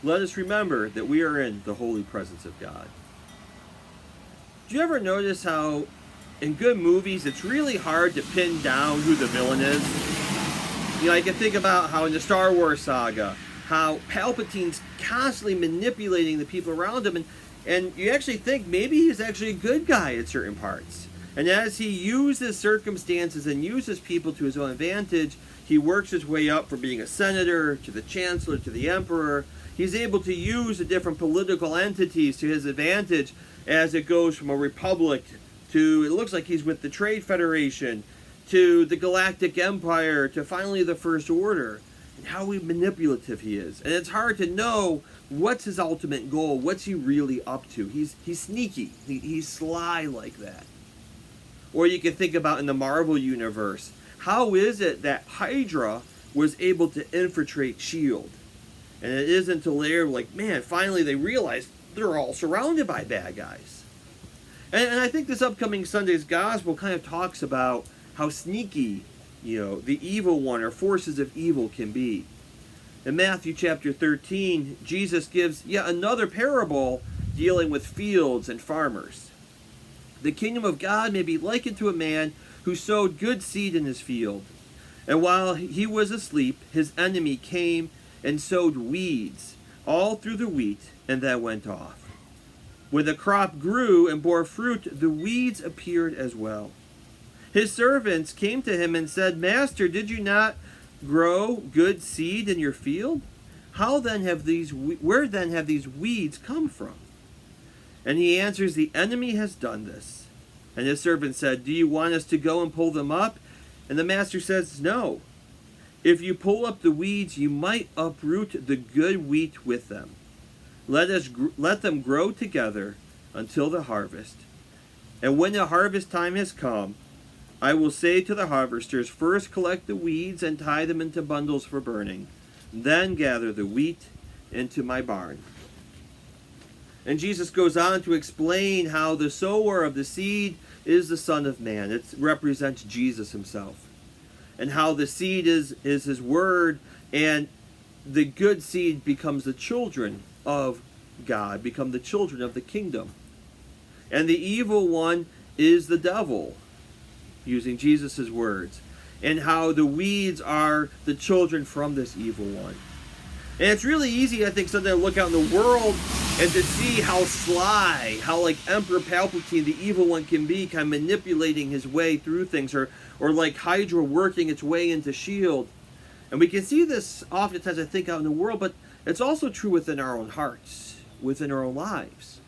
let us remember that we are in the holy presence of God. Do you ever notice how in good movies it's really hard to pin down who the villain is? I can think about how in the Star Wars saga, how Palpatine's constantly manipulating the people around him, and you actually think maybe he's actually a good guy at certain parts. And as he uses circumstances and uses people to his own advantage, he works his way up from being a senator to the chancellor to the emperor. He's able to use the different political entities to his advantage as it goes from a republic to, it looks like he's with the Trade Federation, to the Galactic Empire, to finally the First Order, and how manipulative he is. And it's hard to know what's his ultimate goal, what's he really up to. He's sneaky, he's sly like that. Or you can think about in the Marvel Universe, how is it that Hydra was able to infiltrate S.H.I.E.L.D.? And it isn't until they're like, man, finally they realize they're all surrounded by bad guys. And I think this upcoming Sunday's Gospel kind of talks about how sneaky, the evil one or forces of evil can be. In Matthew chapter 13, Jesus gives yet another parable dealing with fields and farmers. The kingdom of God may be likened to a man who sowed good seed in his field. And while he was asleep, his enemy came and sowed weeds all through the wheat, and then went off. When the crop grew and bore fruit, the weeds appeared as well. His servants came to him and said, Master, did you not grow good seed in your field? Where then have these weeds come from? And he answers, the enemy has done this. And his servant said, do you want us to go and pull them up? And the master says, no. If you pull up the weeds, you might uproot the good wheat with them. Let them grow together until the harvest. And when the harvest time has come, I will say to the harvesters, first collect the weeds and tie them into bundles for burning. Then gather the wheat into my barn. And Jesus goes on to explain how the sower of the seed is the Son of Man. It represents Jesus himself. And how the seed is his word, and the good seed becomes the children of God, become the children of the kingdom. And the evil one is the devil, using Jesus' words. And how the weeds are the children from this evil one. And it's really easy, I think, sometimes to look out in the world and to see how sly, how like Emperor Palpatine, the evil one, can be, kind of manipulating his way through things, or like Hydra working its way into S.H.I.E.L.D. And we can see this oftentimes, I think, out in the world, but it's also true within our own hearts, within our own lives.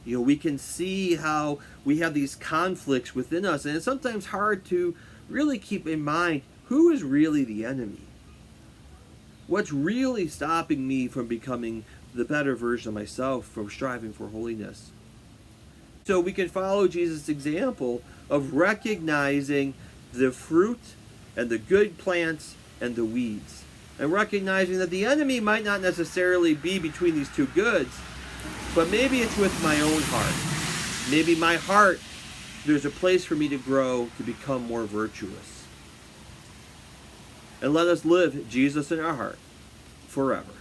We can see how we have these conflicts within us, and it's sometimes hard to really keep in mind who is really the enemy. What's really stopping me from becoming the better version of myself, from striving for holiness? So we can follow Jesus' example of recognizing the fruit and the good plants and the weeds. And recognizing that the enemy might not necessarily be between these two goods, but maybe it's with my own heart. Maybe my heart, there's a place for me to grow, to become more virtuous. And let us live Jesus in our heart forever.